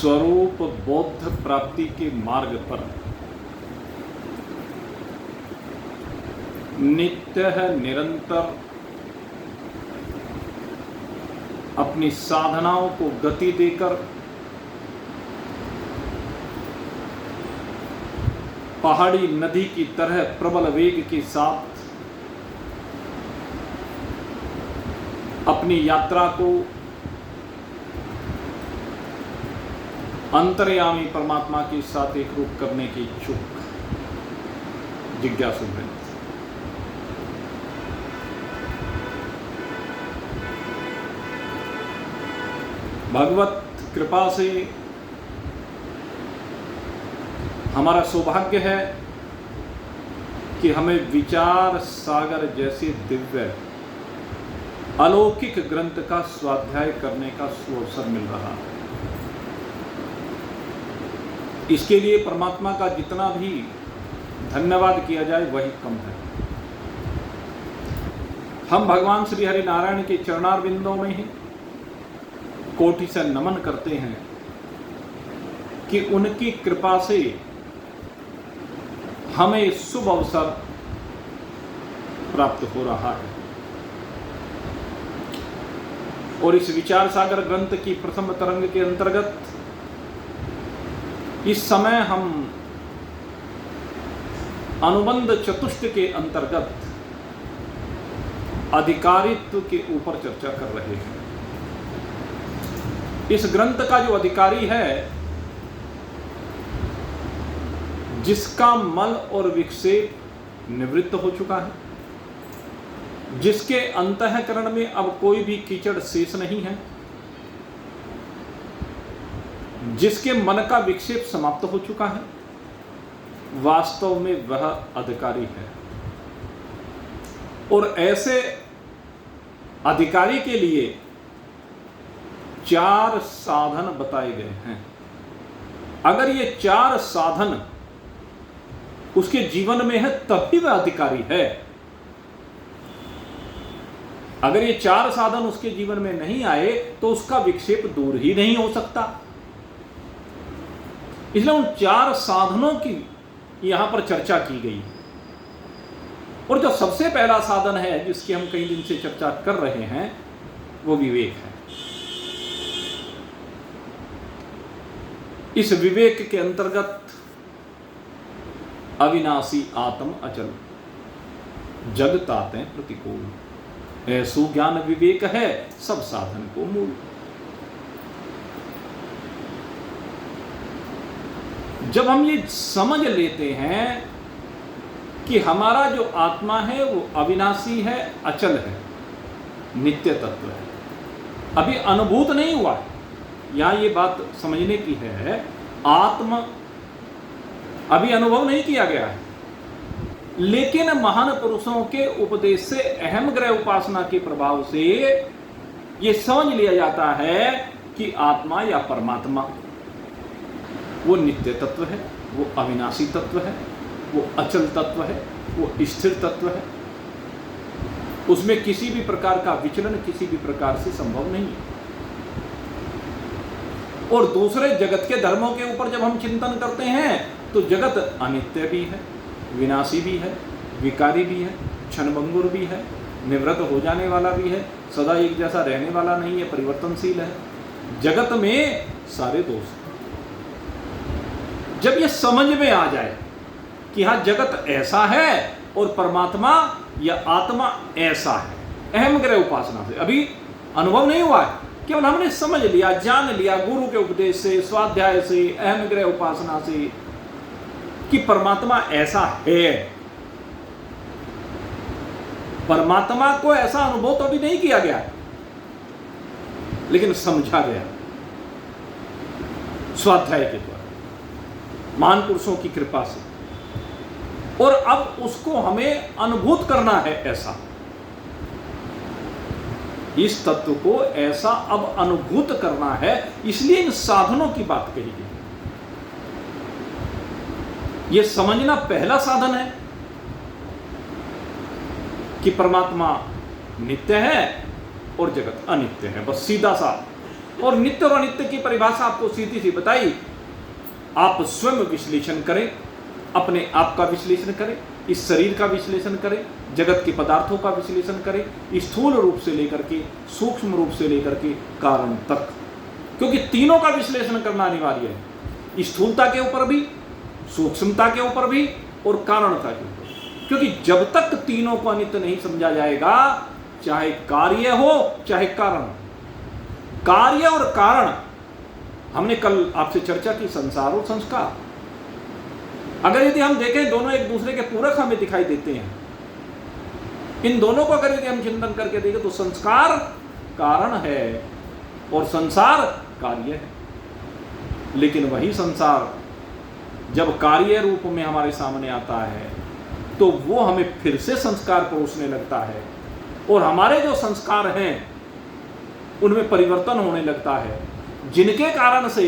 स्वरूप बौद्ध प्राप्ति के मार्ग पर नित्य है, निरंतर अपनी साधनाओं को गति देकर पहाड़ी नदी की तरह प्रबल वेग के साथ अपनी यात्रा को अंतर्यामी परमात्मा के साथ एक रूप करने की इच्छुक जिज्ञासु वृंद, भगवत कृपा से हमारा सौभाग्य है कि हमें विचार सागर जैसे दिव्य अलौकिक ग्रंथ का स्वाध्याय करने का सुअवसर मिल रहा है। इसके लिए परमात्मा का जितना भी धन्यवाद किया जाए वही कम है। हम भगवान श्री हरि नारायण के चरणारविंदों में ही कोटि से नमन करते हैं कि उनकी कृपा से हमें शुभ अवसर प्राप्त हो रहा है और इस विचार सागर ग्रंथ की प्रथम तरंग के अंतर्गत इस समय हम अनुबंध चतुष्ट के अंतर्गत अधिकारित्व के ऊपर चर्चा कर रहे हैं। इस ग्रंथ का जो अधिकारी है, जिसका मल और विक्षेप निवृत्त हो चुका है, जिसके अंतःकरण में अब कोई भी कीचड़ शेष नहीं है, जिसके मन का विक्षेप समाप्त हो चुका है, वास्तव में वह अधिकारी है। और ऐसे अधिकारी के लिए 4 साधन बताए गए हैं। अगर ये 4 साधन उसके जीवन में है तभी वह अधिकारी है। अगर ये 4 साधन उसके जीवन में नहीं आए तो उसका विक्षेप दूर ही नहीं हो सकता। इसलिए उन 4 साधनों की यहां पर चर्चा की गई। और जो सबसे पहला साधन है जिसकी हम कई दिन से चर्चा कर रहे हैं वो विवेक है। इस विवेक के अंतर्गत अविनाशी आत्म अचल जग ताते प्रतिकूल ऐसो ज्ञान विवेक है सब साधन को मूल। जब हम ये समझ लेते हैं कि हमारा जो आत्मा है वो अविनाशी है, अचल है, नित्य तत्व है, अभी अनुभूत नहीं हुआ है। यहां ये बात समझने की है, आत्मा अभी अनुभव नहीं किया गया है, लेकिन महान पुरुषों के उपदेश से, अहम ग्रह उपासना के प्रभाव से ये समझ लिया जाता है कि आत्मा या परमात्मा वो नित्य तत्व है, वो अविनाशी तत्व है, वो अचल तत्व है, वो स्थिर तत्व है। उसमें किसी भी प्रकार का विचलन किसी भी प्रकार से संभव नहीं है। और दूसरे जगत के धर्मों के ऊपर जब हम चिंतन करते हैं तो जगत अनित्य भी है, विनाशी भी है, विकारी भी है, क्षणभंगुर भी है, निवृत्त हो जाने वाला भी है, सदा एक जैसा रहने वाला नहीं है, परिवर्तनशील है। जगत में सारे दोष हैं। जब ये समझ में आ जाए कि हाँ जगत ऐसा है और परमात्मा या आत्मा ऐसा है, अहम ग्रह उपासना से अभी अनुभव नहीं हुआ है, केवल हमने समझ लिया, जान लिया गुरु के उपदेश से, स्वाध्याय से, अहम ग्रह उपासना से कि परमात्मा ऐसा है। परमात्मा को ऐसा अनुभव तो अभी नहीं किया गया, लेकिन समझा गया स्वाध्याय के द्वारा, महान पुरुषों की कृपा से। और अब उसको हमें अनुभूत करना है ऐसा, इस तत्व को ऐसा अब अनुभूत करना है। इसलिए इन साधनों की बात कही गई। यह समझना पहला साधन है कि परमात्मा नित्य है और जगत अनित्य है। बस सीधा सा और नित्य और अनित्य की परिभाषा आपको सीधी सी बताई। आप स्वयं विश्लेषण करें, अपने आप का विश्लेषण करें, इस शरीर का विश्लेषण करें, जगत के पदार्थों का विश्लेषण करें, स्थूल रूप से लेकर के सूक्ष्म रूप से लेकर के कारण तक, क्योंकि तीनों का विश्लेषण करना अनिवार्य है, स्थूलता के ऊपर भी, सूक्ष्मता के ऊपर भी और कारणता के ऊपर। क्योंकि जब तक तीनों को अनित्य नहीं समझा जाएगा, चाहे कार्य हो चाहे कारण, कार्य और कारण, हमने कल आपसे चर्चा की संसार और संस्कार, अगर यदि हम देखें दोनों एक दूसरे के पूरक हमें दिखाई देते हैं, इन दोनों को अगर यदि हम चिंतन करके देखें तो संस्कार कारण है और संसार कार्य है। लेकिन वही संसार जब कार्य रूप में हमारे सामने आता है तो वो हमें फिर से संस्कार परोसने लगता है और हमारे जो संस्कार हैं उनमें परिवर्तन होने लगता है, जिनके कारण से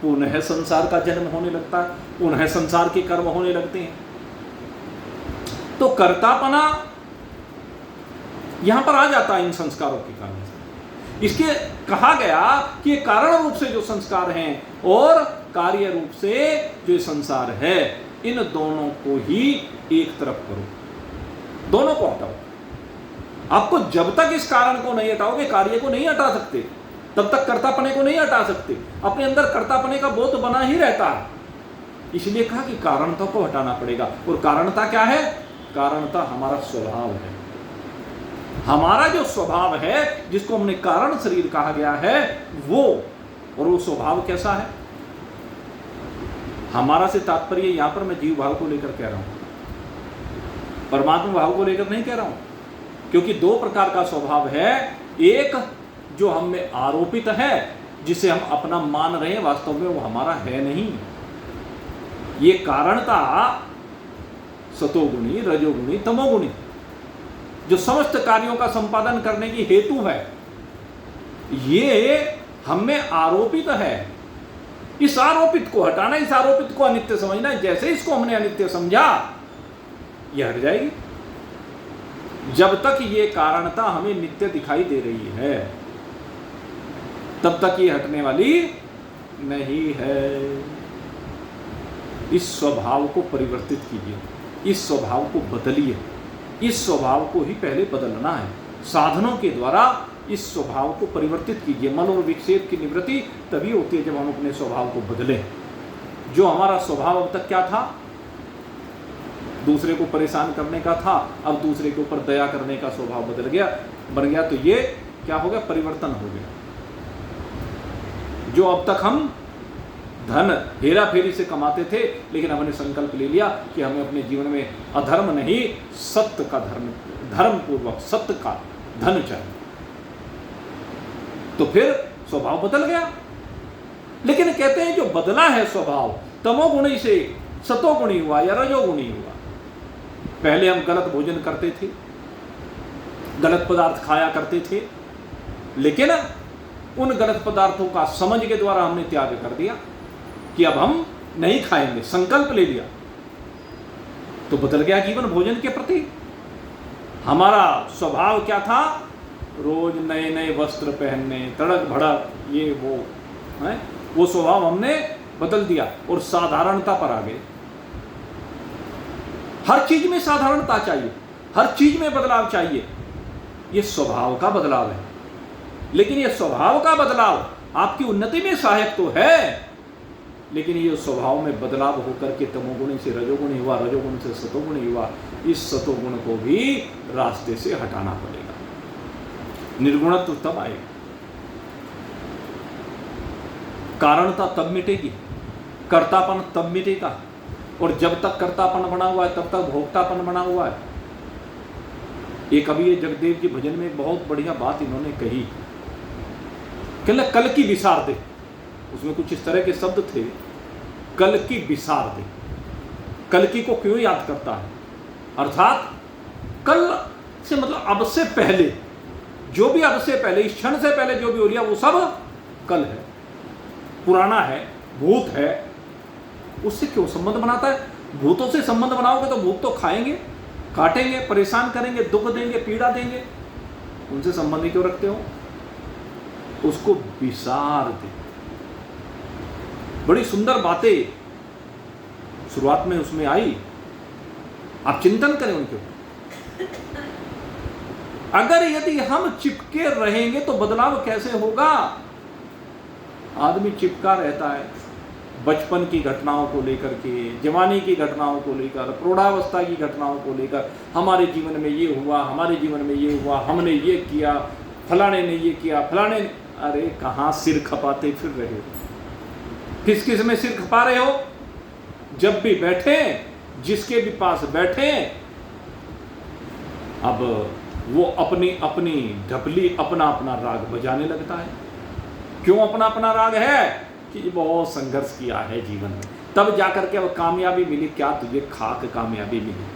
पुनः संसार का जन्म होने लगता है, पुनः संसार के कर्म होने लगते हैं। तो कर्तापना यहां पर आ जाता है इन संस्कारों के कारण से। इसके कहा गया कि कारण रूप से जो संस्कार हैं और कार्य रूप से जो संसार है, इन दोनों को ही एक तरफ करो, दोनों को हटाओ। आपको जब तक इस कारण को नहीं हटाओगे, कार्य को नहीं हटा सकते, तब तक कर्तापने को नहीं हटा सकते। अपने अंदर कर्तापने का बोध बना ही रहता है। इसलिए कहा कि कारणता को हटाना पड़ेगा। और कारणता क्या है? कारणता हमारा स्वभाव है, हमारा जो स्वभाव है, जिसको हमने कारण शरीर कहा गया है, वो। और वो स्वभाव कैसा है? हमारा से तात्पर्य यहां पर मैं जीव भाव को लेकर कह रहा हूं, परमात्मा भाव को लेकर नहीं कह रहा हूं। क्योंकि दो प्रकार का स्वभाव है, एक जो हम में आरोपित है, जिसे हम अपना मान रहे हैं, वास्तव में वो हमारा है नहीं। ये कारणता सतोगुणी, रजोगुणी, तमोगुणी, जो समस्त कार्यों का संपादन करने की हेतु है, ये हम में आरोपित है। इस आरोपित को हटाना, इस आरोपित को अनित्य समझना। जैसे इसको हमने अनित्य समझा, यह हट जाएगी। जब तक ये कारणता हमें नित्य दिखाई दे रही है, तब तक ये हटने वाली नहीं है। इस स्वभाव को परिवर्तित कीजिए, इस स्वभाव को बदलिए। इस स्वभाव को ही पहले बदलना है। साधनों के द्वारा इस स्वभाव को परिवर्तित कीजिए। मन और विक्षेप की निवृत्ति तभी होती है जब हम अपने स्वभाव को बदलें। जो हमारा स्वभाव अब तक क्या था? दूसरे को परेशान करने का था, अब दूसरे के ऊपर दया करने का स्वभाव बन गया। तो ये क्या हो गया? परिवर्तन हो गया। जो अब तक हम धन हेरा फेरी से कमाते थे, लेकिन हमने संकल्प ले लिया कि हमें अपने जीवन में अधर्म नहीं, सत्य का धर्म पूर्वक सत्य का धन चाहिए, तो फिर स्वभाव बदल गया। लेकिन कहते हैं जो बदला है स्वभाव, तमोगुणी से सतोगुणी हुआ या रजोगुणी हुआ। पहले हम गलत भोजन करते थे, गलत पदार्थ खाया करते थे, लेकिन उन गलत पदार्थों का समझ के द्वारा हमने त्याग कर दिया कि अब हम नहीं खाएंगे, संकल्प ले लिया, तो बदल गया जीवन भोजन के प्रति। हमारा स्वभाव क्या था? रोज नए नए वस्त्र पहनने, तड़क भड़क, ये वो है, वो स्वभाव हमने बदल दिया और साधारणता पर आ गए। हर चीज में साधारणता चाहिए, हर चीज में बदलाव चाहिए। ये स्वभाव का बदलाव है। लेकिन ये स्वभाव का बदलाव आपकी उन्नति में सहायक तो है, लेकिन ये स्वभाव में बदलाव होकर के तमोगुणी से रजोगुणी हुआ, रजोगुण से सतोगुणी हुआ। इस सतोगुण को भी रास्ते से हटाना पड़ेगा। निर्गुणत्व तब आएगा, कारणता तब मिटेगी, कर्तापन तब मिटेगा। और जब तक कर्तापन बना हुआ है, तब तक भोक्तापन बना हुआ है। एक अभी ये जगदेव जी भजन में एक बहुत बढ़िया बात इन्होंने कही, कल की विसार दे। उसमें कुछ इस तरह के शब्द थे, कल की विसार दे। कल की को क्यों याद करता है? अर्थात कल से मतलब अब से पहले, जो भी अब से पहले, इस क्षण से पहले जो भी हो रहा वो सब कल है, पुराना है, भूत है। उससे क्यों संबंध बनाता है? भूतों से संबंध बनाओगे तो भूत तो खाएंगे, काटेंगे, परेशान करेंगे, दुख देंगे, पीड़ा देंगे। उनसे संबंध क्यों रखते हो? उसको विसार दे। बड़ी सुंदर बातें शुरुआत में उसमें आई, आप चिंतन करें उनके ऊपर। अगर यदि हम चिपके रहेंगे तो बदलाव कैसे होगा? आदमी चिपका रहता है बचपन की घटनाओं को लेकर के, जवानी की घटनाओं को लेकर, प्रौढ़ावस्था की घटनाओं को लेकर। हमारे जीवन में ये हुआ, हमारे जीवन में ये हुआ, हमने ये किया, फलाने ने ये किया, फलाने ने। अरे कहाँ सिर खपाते फिर रहे हो? किस किस में सिर खपा रहे हो? जब भी बैठे, जिसके भी पास बैठे, अब वो अपनी अपनी ढपली, अपना अपना राग बजाने लगता है। क्यों अपना अपना राग है? कि बहुत संघर्ष किया है जीवन में, तब जाकर के अब कामयाबी मिली। क्या तुझे खाक कामयाबी मिली?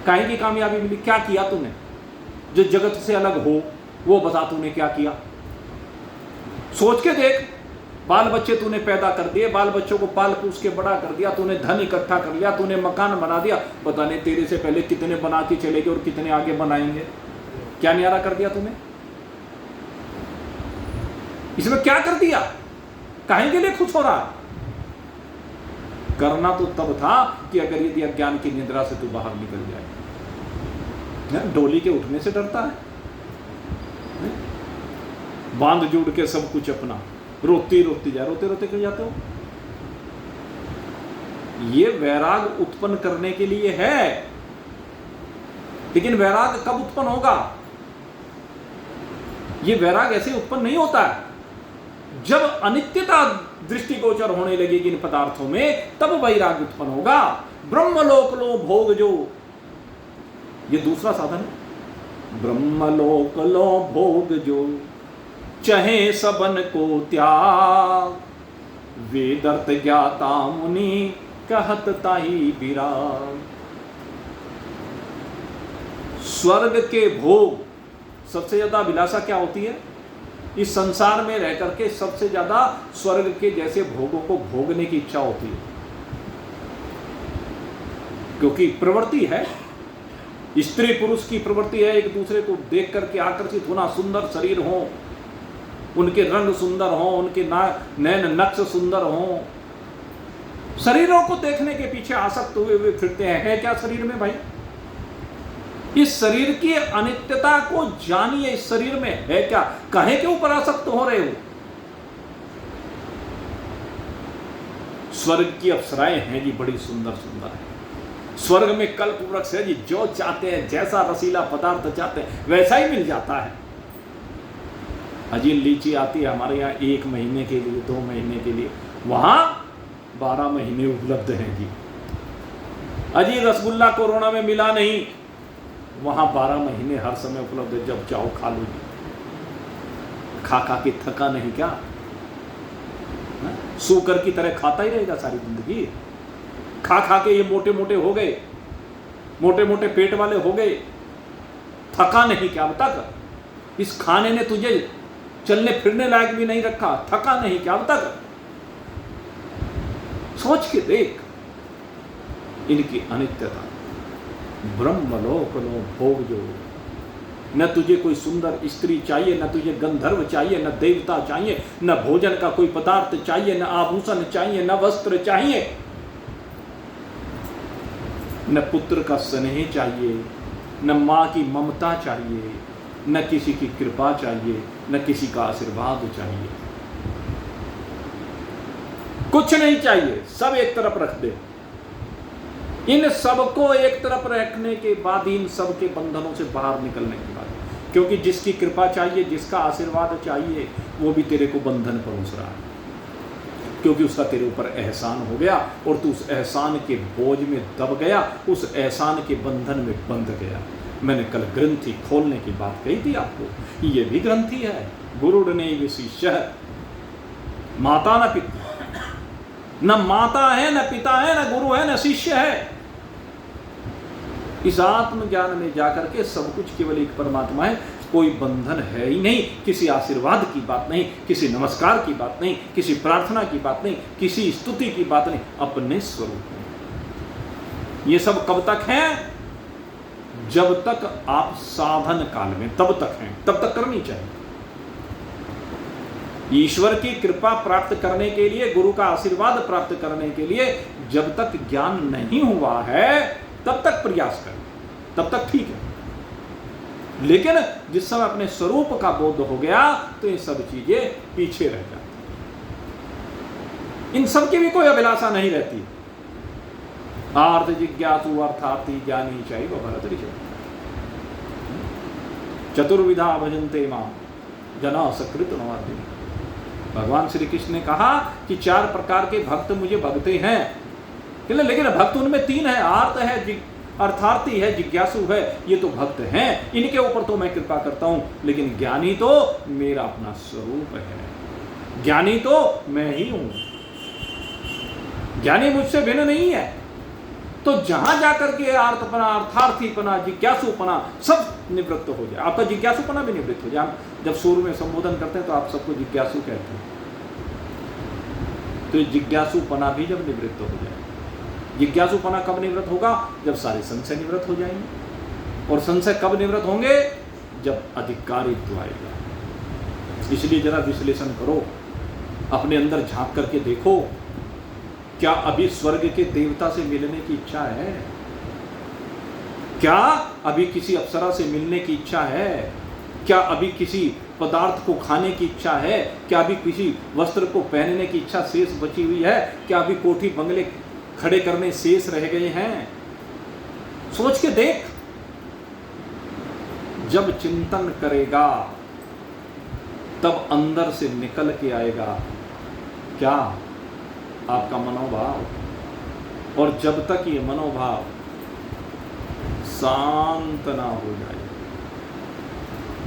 काहे की कामयाबी मिली? क्या किया तूने जो जगत से अलग हो? वो बता, तूने क्या किया? सोच के देख। बाल बच्चे तूने पैदा कर दिए, बाल बच्चों को पाल पोस के बड़ा कर दिया, तूने धन इकट्ठा कर लिया, तूने मकान बना दिया। पता नहीं तेरे से पहले कितने बना के चले गए और कितने आगे बनाएंगे। क्या न्यारा कर दिया तूने? इसमें क्या कर दिया? काहे के लिए खुश हो रहा? करना तो तब था कि अगर यदि अज्ञान की निद्रा से तू बाहर निकल जाए। डोली के उठने से डरता है? बांध जोड़ के सब कुछ अपना, रोती रोती जा, रोते रोते क्यों जाते हो? ये वैराग उत्पन्न करने के लिए है। लेकिन वैराग कब उत्पन्न होगा? ये वैराग ऐसे उत्पन्न नहीं होता है। जब अनित्यता दृष्टिगोचर होने लगेगी इन पदार्थों में, तब वैराग उत्पन्न होगा। ब्रह्मलोक लो भोग जो, ये दूसरा साधन है। ब्रह्मलोक लो भोग जो, चहे सबन को त्याग, वेदर्थ ज्ञाता मुनि कहत ताही विराग। स्वर्ग के भोग, सबसे ज्यादा अभिलाषा क्या होती है? इस संसार में रह करके सबसे ज्यादा स्वर्ग के जैसे भोगों को भोगने की इच्छा होती है। क्योंकि प्रवृत्ति है, स्त्री पुरुष की प्रवृत्ति है, एक दूसरे को देख करके आकर्षित होना, सुंदर शरीर हो, उनके रंग सुंदर हो, उनके नैन नक्श सुंदर हो। शरीरों को देखने के पीछे आसक्त हुए वे फिरते हैं। है क्या शरीर में भाई? इस शरीर की अनित्यता को जानिए। इस शरीर में है क्या? काहे के ऊपर आसक्त हो रहे हो? स्वर्ग की अप्सराएं हैं जी, बड़ी सुंदर सुंदर है। स्वर्ग में कल्प वृक्ष है जी, जो चाहते हैं, जैसा रसीला पदार्थ चाहते हैं वैसा ही मिल जाता है। अजी लीची आती है हमारे यहाँ 1 महीने के लिए, 2 महीने के लिए, वहां 12 महीने उपलब्ध हैं जी। अजी रसगुल्ला कोरोना में मिला नहीं, वहां 12 महीने हर समय उपलब्ध है। जब चाहो खा लो जी। खा खा के थका नहीं क्या? सूकर की तरह खाता ही रहेगा सारी जिंदगी। खा खा के ये मोटे मोटे हो गए, मोटे मोटे पेट वाले हो गए। थका नहीं क्या अब तक? इस खाने ने तुझे चलने फिरने लायक भी नहीं रखा। थका नहीं क्या अब तक? सोच के देख इनकी अनित्यता। ब्रह्मलोक लो भोग जो, न तुझे कोई सुंदर स्त्री चाहिए, न तुझे गंधर्व चाहिए, न देवता चाहिए, न भोजन का कोई पदार्थ चाहिए, न आभूषण चाहिए, न वस्त्र चाहिए, न पुत्र का स्नेह चाहिए, न माँ की ममता चाहिए, न किसी की कृपा चाहिए, न किसी का आशीर्वाद चाहिए। कुछ नहीं चाहिए, सब एक तरफ रख दे। इन सबको एक तरफ रखने के बाद, इन सब के बंधनों से बाहर निकलने के बाद, क्योंकि जिसकी कृपा चाहिए, जिसका आशीर्वाद चाहिए, वो भी तेरे को बंधन परोस रहा है। क्योंकि उसका तेरे ऊपर एहसान हो गया और तू उस एहसान के बोझ में दब गया, उस एहसान के बंधन में बंध गया। मैंने कल ग्रंथि खोलने की बात कही थी आपको, ये भी ग्रंथि है। गुरुड़ ने ये शिष्य, माता न पिता, न माता है, न पिता है, न गुरु है, न शिष्य है। इस आत्मज्ञान में जाकर के सब कुछ केवल एक परमात्मा है। कोई बंधन है ही नहीं, किसी आशीर्वाद की बात नहीं, किसी नमस्कार की बात नहीं, किसी प्रार्थना की बात नहीं, किसी स्तुति की बात नहीं, अपने स्वरूप में। ये सब कब तक है? जब तक आप साधन काल में, तब तक हैं, तब तक करनी चाहिए। ईश्वर की कृपा प्राप्त करने के लिए, गुरु का आशीर्वाद प्राप्त करने के लिए जब तक ज्ञान नहीं हुआ है तब तक प्रयास करें, तब तक ठीक है। लेकिन जिस समय अपने स्वरूप का बोध हो गया तो ये सब चीजें पीछे रह जाती, इन सब की भी कोई अभिलाषा नहीं रहती। आर्थ जिज्ञासु अर्थार्थी ज्ञानी चैव भरत ऋषभ, चतुर्विधा भजन्ते मां जना सकृत नवार्जुन। भगवान श्री कृष्ण ने कहा कि 4 प्रकार के भक्त मुझे भगते हैं, लेकिन भक्त उनमें 3 है, आर्त है, अर्थार्थी है, जिज्ञासु है, ये तो भक्त हैं, इनके ऊपर तो मैं कृपा करता हूं। लेकिन ज्ञानी तो मेरा अपना स्वरूप है, ज्ञानी तो मैं ही हूं, ज्ञानी मुझसे भिन्न नहीं है। तो जहां जाकर के अर्थपना, अर्थार्थीपना, जिज्ञासुपना सब निवृत्त हो जाए, आपका जिज्ञासुपना भी निवृत्त हो जाए। आप जब सूर्य में संबोधन करते हैं तो आप सबको जिज्ञासु कहते हैं, तो जिज्ञासुपना भी जब निवृत्त हो जाए। जिज्ञासुपना कब निवृत्त होगा? जब सारे संशय निवृत्त हो जाएंगे। और संशय कब निवृत्त होंगे? जब अधिकारित्व आएगा। इसलिए जरा विश्लेषण करो, अपने अंदर झांक करके देखो, क्या अभी स्वर्ग के देवता से मिलने की इच्छा है? क्या अभी किसी अप्सरा से मिलने की इच्छा है? क्या अभी किसी पदार्थ को खाने की इच्छा है? क्या अभी किसी वस्त्र को पहनने की इच्छा शेष बची हुई है? क्या अभी कोठी बंगले खड़े करने शेष रह गए हैं? सोच के देख। जब चिंतन करेगा तब अंदर से निकल के आएगा क्या? आपका मनोभाव। और जब तक ये मनोभाव शांत ना हो जाए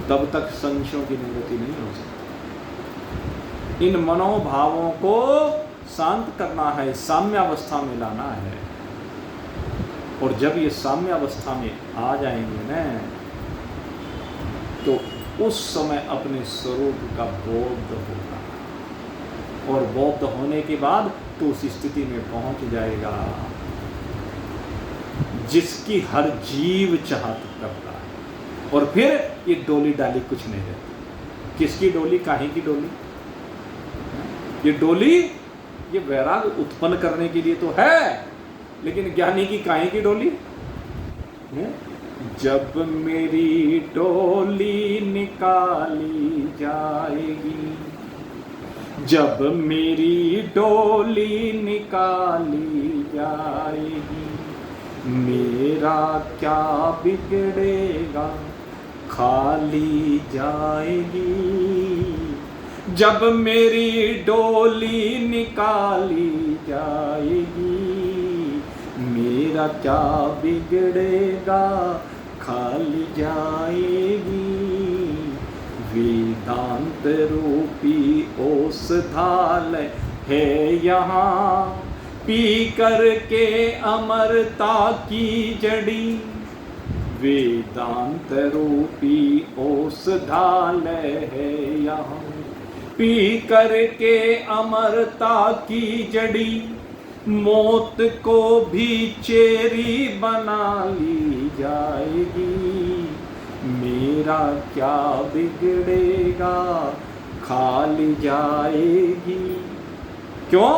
तब तक संशयों की निवृत्ति नहीं हो सकती। इन मनोभावों को शांत करना है, साम्यावस्था में लाना है। और जब ये साम्यावस्था में आ जाएंगे ना तो उस समय अपने स्वरूप का बोध होगा, और बोध होने के बाद तो उस स्थिति में पहुंच जाएगा जिसकी हर जीव चाहत करता है। और फिर ये डोली डाली कुछ नहीं रहती। किसकी डोली? काहे की डोली? ये डोली ये वैराग उत्पन्न करने के लिए तो है, लेकिन ज्ञानी की काहे की डोली? जब मेरी डोली निकाली जाएगी, जब मेरी डोली निकाली जाएगी, मेरा क्या बिगड़ेगा, खाली जाएगी। जब मेरी डोली निकाली जाएगी, मेरा क्या बिगड़ेगा, खाली जाएगी। वेदांत रूपी औषधाल है यहाँ, पी करके अमरता की जड़ी। वेदांत रूपी औषधालय है यहाँ, पी करके अमरता की जड़ी। मौत को भी चेरी बना ली जाएगी, मेरा क्या बिगड़ेगा, खाली जाएगी। क्यों?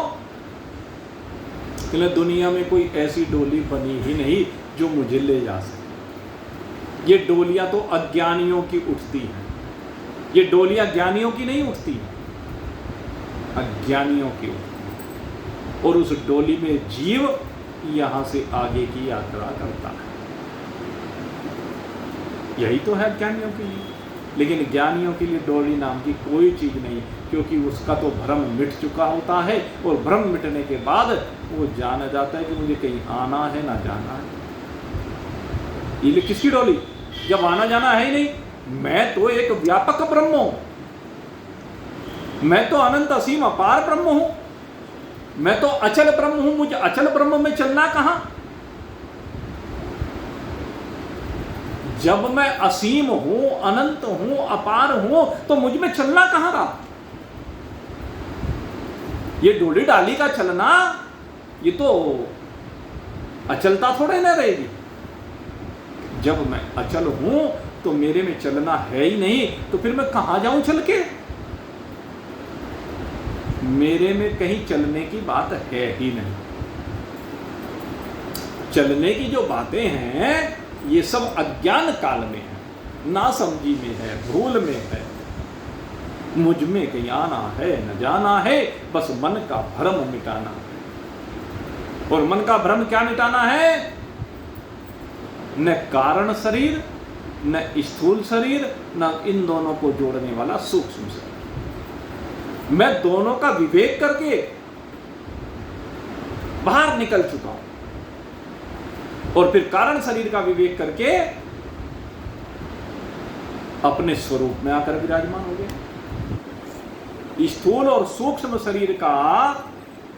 क्योंकि दुनिया में कोई ऐसी डोली बनी ही नहीं जो मुझे ले जा सके। ये डोलियां तो अज्ञानियों की उठती हैं, ये डोलियां ज्ञानियों की नहीं उठती हैं, अज्ञानियों की उठती हैं। और उस डोली में जीव यहां से आगे की यात्रा करता है। यही तो है ज्ञानियों के लिए। लेकिन ज्ञानियों के लिए डोली नाम की कोई चीज नहीं, क्योंकि उसका तो भ्रम मिट चुका होता है। और भ्रम मिटने के बाद वो जाना जाता है कि मुझे कहीं आना है ना जाना है। ये किसकी डोली? जब आना जाना है ही नहीं। मैं तो एक व्यापक ब्रह्म हूं, मैं तो अनंत असीम अपार ब्रह्म हूं, मैं तो अचल ब्रह्म हूं। मुझे अचल ब्रह्म में चलना कहां? जब मैं असीम हूं, अनंत हूं, अपार हूं, तो मुझ में चलना कहां रहा? ये डोली डाली का चलना, ये तो अचलता थोड़े ना रहेगी। जब मैं अचल हूं तो मेरे में चलना है ही नहीं, तो फिर मैं कहां जाऊं चल के? मेरे में कहीं चलने की बात है ही नहीं। चलने की जो बातें हैं ये सब अज्ञान काल में है, नासमझी में है, भूल में है। मुझ में कहीं आना है न जाना है, बस मन का भ्रम मिटाना है। और मन का भ्रम क्या मिटाना है? न कारण शरीर, न स्थूल शरीर, न इन दोनों को जोड़ने वाला सूक्ष्म शरीर। मैं दोनों का विवेक करके बाहर निकल चुका हूं और फिर कारण शरीर का विवेक करके अपने स्वरूप में आकर विराजमान हो गया। स्थूल और सूक्ष्म शरीर का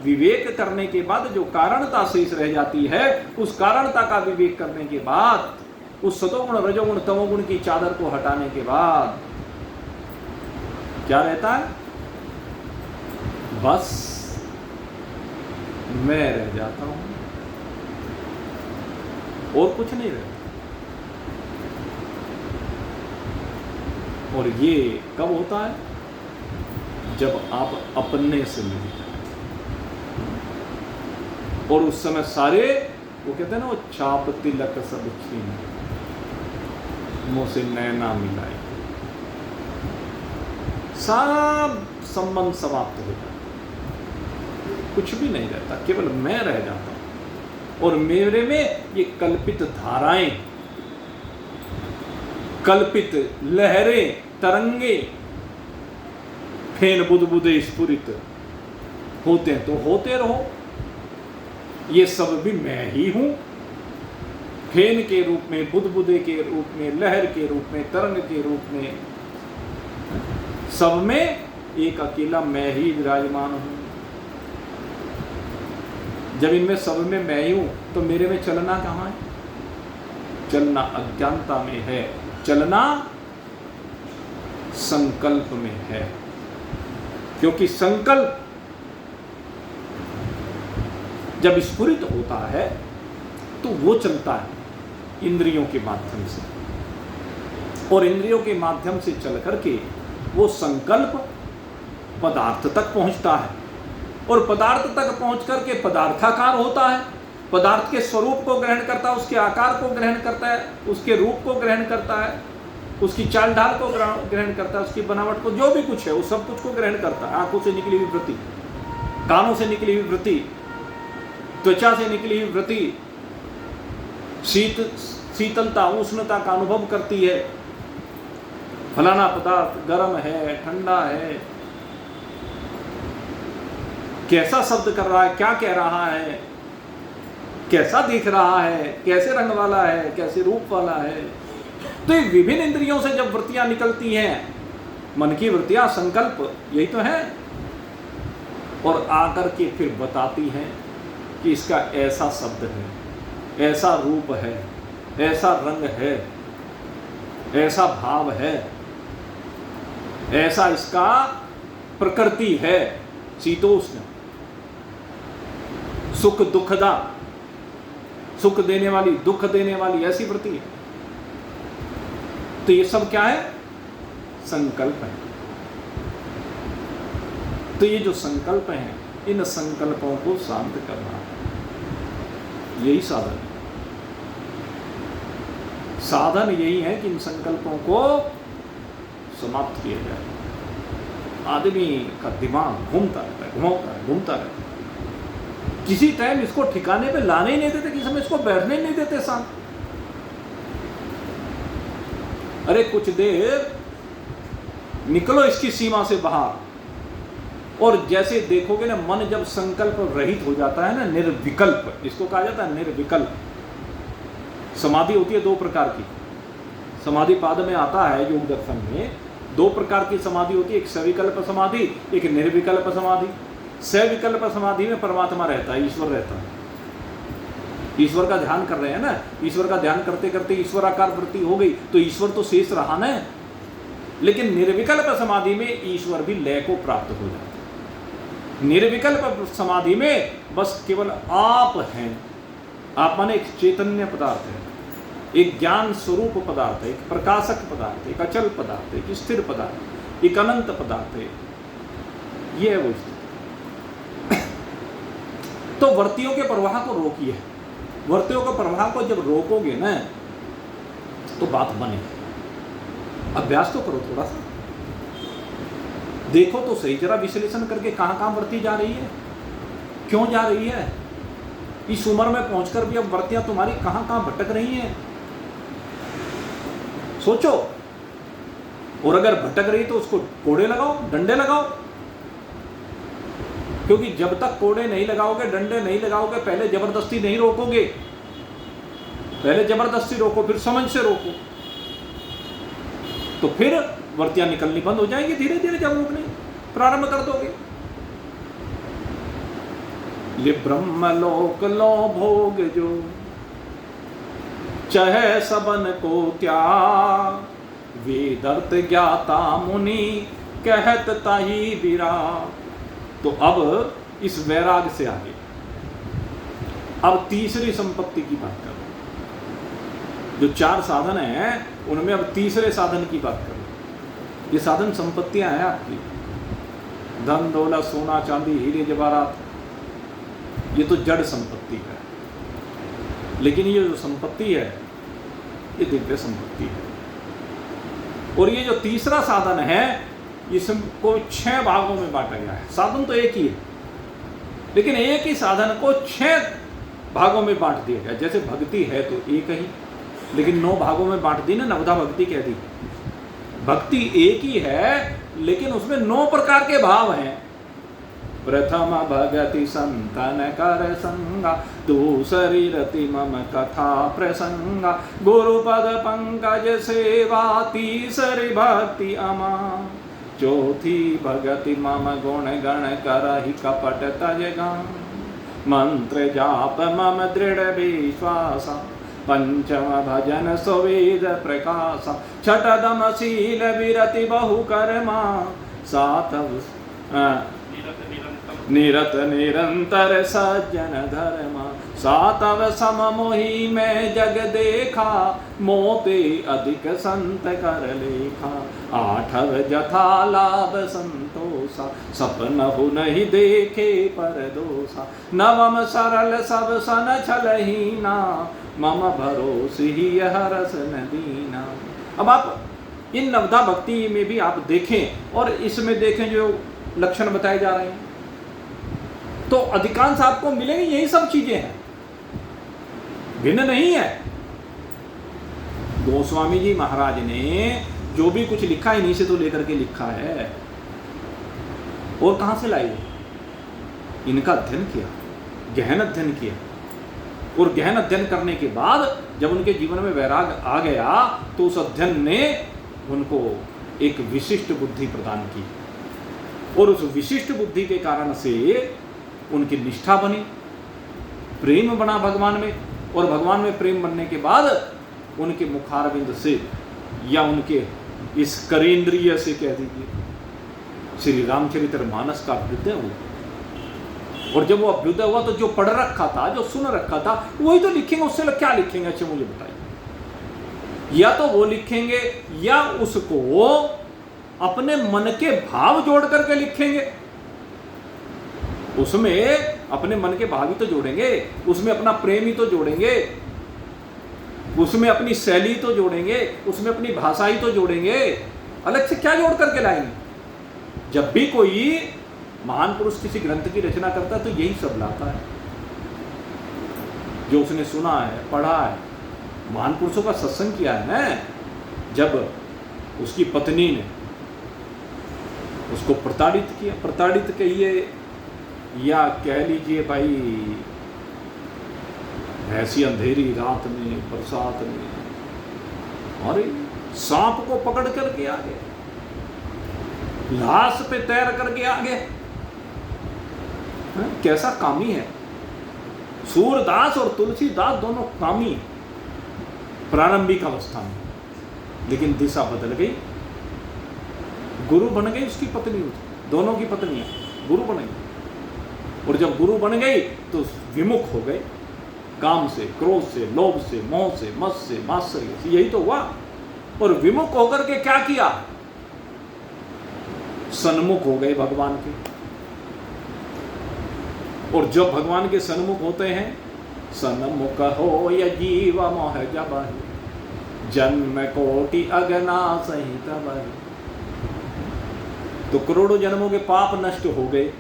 विवेक करने के बाद जो कारणता शेष रह जाती है, उस कारणता का विवेक करने के बाद, उस सतोगुण रजोगुण तमोगुण की चादर को हटाने के बाद क्या रहता है? बस मैं रह जाता हूं और कुछ नहीं रहता। और ये कब होता है? जब आप अपने से मिलते हैं। और उस समय सारे वो कहते हैं ना, वो चाप तिलक सब छीन मुंह से नैना मिलाए, सब संबंध समाप्त हो जाता, कुछ भी नहीं रहता, केवल मैं रह जाता हूं। और मेरे में ये कल्पित धाराएं, कल्पित लहरें, तरंगे, फेन बुदबुदे स्फुरित होते हैं तो होते रहो। ये सब भी मैं ही हूं, फेन के रूप में, बुदबुदे के रूप में, लहर के रूप में, तरंग के रूप में, सब में एक अकेला मैं ही विराजमान हूं। जब इनमें सब में मैं ही हूं तो मेरे में चलना कहां है? चलना अज्ञानता में है, चलना संकल्प में है। क्योंकि संकल्प जब स्फुरित होता है तो वो चलता है इंद्रियों के माध्यम से, और इंद्रियों के माध्यम से चल करके वो संकल्प पदार्थ तक पहुंचता है, और पदार्थ तक पहुंच करके पदार्थाकार होता है। पदार्थ के स्वरूप को ग्रहण करता है, उसके आकार को ग्रहण करता है, उसके रूप को ग्रहण करता है, उसकी चाल ढाल को ग्रहण करता है, उसकी बनावट को, जो भी कुछ है वो सब कुछ को ग्रहण करता है। आंखों से निकली हुई वृत्ति, कानों से निकली हुई वृत्ति, त्वचा से निकली हुई वृत्ति शीतलता उष्णता का अनुभव करती है। फलाना पदार्थ गर्म है, ठंडा है, कैसा शब्द कर रहा है, क्या कह रहा है, कैसा दिख रहा है, कैसे रंग वाला है, कैसे रूप वाला है। तो ये विभिन्न इंद्रियों से जब वृत्तियां निकलती हैं, मन की वृत्तियां, संकल्प, यही तो है, और आकर के फिर बताती हैं कि इसका ऐसा शब्द है, ऐसा रूप है, ऐसा रंग है, ऐसा भाव है, ऐसा इसका प्रकृति है, शीतोष्ण, सुख दुखदा, सुख देने वाली, दुख देने वाली, ऐसी वृत्ति है। तो ये सब क्या है? संकल्प है। तो ये जो संकल्प हैं, इन संकल्पों को शांत करना, यही साधन है। साधन यही है कि इन संकल्पों को समाप्त किया जाए। आदमी का दिमाग घूमता रहता है, घूमता रहता है। किसी टाइम इसको ठिकाने पे लाने ही नहीं देते, किसी समय इसको बैठने ही नहीं देते शांत। अरे कुछ देर निकलो इसकी सीमा से बाहर, और जैसे देखोगे ना, मन जब संकल्प रहित हो जाता है ना, निर्विकल्प, इसको कहा जाता है निर्विकल्प। समाधि होती है दो प्रकार की। समाधि पाद में आता है योग दर्शन में, दो प्रकार की समाधि होती है, एक सविकल्प समाधि, एक निर्विकल्प समाधि। सविकल्प समाधि में परमात्मा रहता है, ईश्वर रहता है। ईश्वर का ध्यान कर रहे हैं ना, ईश्वर का ध्यान करते करते ईश्वराकार वृत्ति हो गई तो ईश्वर तो शेष रहा ना। लेकिन निर्विकल्प समाधि में ईश्वर भी लय को प्राप्त हो जाता है। निर्विकल्प समाधि में बस केवल आप हैं। आप माने एक चैतन्य पदार्थ है, एक ज्ञान स्वरूप पदार्थ है, एक प्रकाशक पदार्थ है, एक अचल पदार्थ है, एक स्थिर पदार्थ, एक अनंत पदार्थ है। ये है वो स्थिति। तो वर्तियों के प्रवाह को रोकिए। वर्तियों के प्रवाह को जब रोकोगे ना तो बात बनेगी। अभ्यास तो करो थोड़ा सा, देखो तो सही, जरा विश्लेषण करके कहां कहां वर्ती जा रही है, क्यों जा रही है। इस उम्र में पहुंचकर भी अब वर्तियां तुम्हारी कहां कहां भटक रही हैं, सोचो। और अगर भटक रही तो उसको कोड़े लगाओ, डंडे लगाओ। क्योंकि जब तक कोड़े नहीं लगाओगे, डंडे नहीं लगाओगे, पहले जबरदस्ती नहीं रोकोगे, पहले जबरदस्ती रोको, फिर समझ से रोको, तो फिर वर्तियां निकलनी बंद हो जाएंगी धीरे धीरे जब रोकने प्रारंभ कर दोगे। ये ब्रह्मलोक लो भोग जो चहे सबन को त्याग, वेदर्थ ज्ञाता मुनि कहत ताही विराग। तो अब इस वैराग से आगे अब तीसरी संपत्ति की बात कर रहे हैं। जो 4 साधन हैं उनमें अब तीसरे साधन की बात कर रहे हैं। ये साधन संपत्तियां हैं आपकी, धन दौलत सोना चांदी हीरे जवाहरात, ये तो जड़ संपत्ति है। लेकिन ये जो संपत्ति है ये दिव्य संपत्ति है। और ये जो तीसरा साधन है इसको 6 भागों में बांटा गया है। साधन तो एक ही है, लेकिन एक ही साधन को 6 भागों में बांट दिया गया। जैसे भक्ति है तो एक ही, लेकिन 9 भागों में बांट दी ना, नवधा भक्ति कह दी। भक्ति एक ही है लेकिन उसमें 9 प्रकार के भाव हैं। प्रथम भगति संतन कर संगा, दूसरी रति मम कथा प्रसंगा, गुरुपद पंकज सेवा, तीसरी भक्ति अमा, चौथी भगति मम गुण गण करहि कपट तजगा, मंत्र जाप मम दृढ़ विश्वास, पंचम भजन सुवेद प्रकाश, छठदम शील विरति बहु कर्मा, सातव निरत निरंतर सज्जन धर्मा, सातव सम मोहि में जग देखा, मोते अधिक संत कर लेखा, आठव जथा लाभ संतोषा, सपनहु नहीं देखे पर दोषा, नवम सरल सब सन छलहीना, मम भरोसे ही यह रस न दीना। अब आप इन नवधा भक्ति में भी आप देखें और इसमें देखें जो लक्षण बताए जा रहे हैं, तो अधिकांश आपको मिलेंगे यही सब चीजें हैं, भिन्न नहीं है। गोस्वामी जी महाराज ने जो भी कुछ लिखा इन्हीं से तो लेकर के लिखा है। और कहां से लाए? इनका अध्ययन किया, गहन अध्ययन किया, और गहन अध्ययन करने के बाद जब उनके जीवन में वैराग आ गया तो उस अध्ययन ने उनको एक विशिष्ट बुद्धि प्रदान की, और उस विशिष्ट बुद्धि के कारण से उनकी निष्ठा बनी, प्रेम बना भगवान में, और भगवान में प्रेम बनने के बाद उनके मुखारविंद से या उनके इस करेंद्रिय से कह दीजिए श्री रामचरितमानस का अभ्युदय हुआ। और जब वो अभ्युदय हुआ तो जो पढ़ रखा था, जो सुन रखा था, वही तो लिखेंगे। उससे क्या लिखेंगे? अच्छा मुझे बताइए। या तो वो लिखेंगे या उसको अपने मन के भाव जोड़ करके लिखेंगे। उसमें अपने मन के भाव ही तो जोड़ेंगे, उसमें अपना प्रेम ही तो जोड़ेंगे, उसमें अपनी शैली तो जोड़ेंगे, उसमें अपनी भाषा ही तो जोड़ेंगे। अलग से क्या जोड़ करके लाएंगे? जब भी कोई महान पुरुष किसी ग्रंथ की रचना करता है तो यही सब लाता है, जो उसने सुना है, पढ़ा है। महान पुरुषों का सत्संग किया है ना। जब उसकी पत्नी ने उसको प्रताड़ित किया, प्रताड़ित कहिए या कह लीजिए भाई ऐसी अंधेरी रात में, बरसात में, और सांप को पकड़ करके आ गए, लाश पे तैर करके आ गए। कैसा कामी है! सूरदास और तुलसीदास दोनों कामी प्रारंभिक अवस्था में, लेकिन दिशा बदल गई। गुरु बन गई उसकी पत्नी, दोनों की पत्नियां गुरु बन गई। और जब गुरु बन गई तो विमुख हो गए काम से, क्रोध से, लोभ से, मोह से, मद से, मात्सर्य से। यही तो हुआ। और विमुख होकर के क्या किया? सन्मुख हो गए भगवान के। और जब भगवान के सन्मुख होते हैं, सन्मुख हो या जीव मोह जब जन्म कोटि अगना सहित बहि। तो करोड़ों जन्मों के पाप नष्ट हो गए,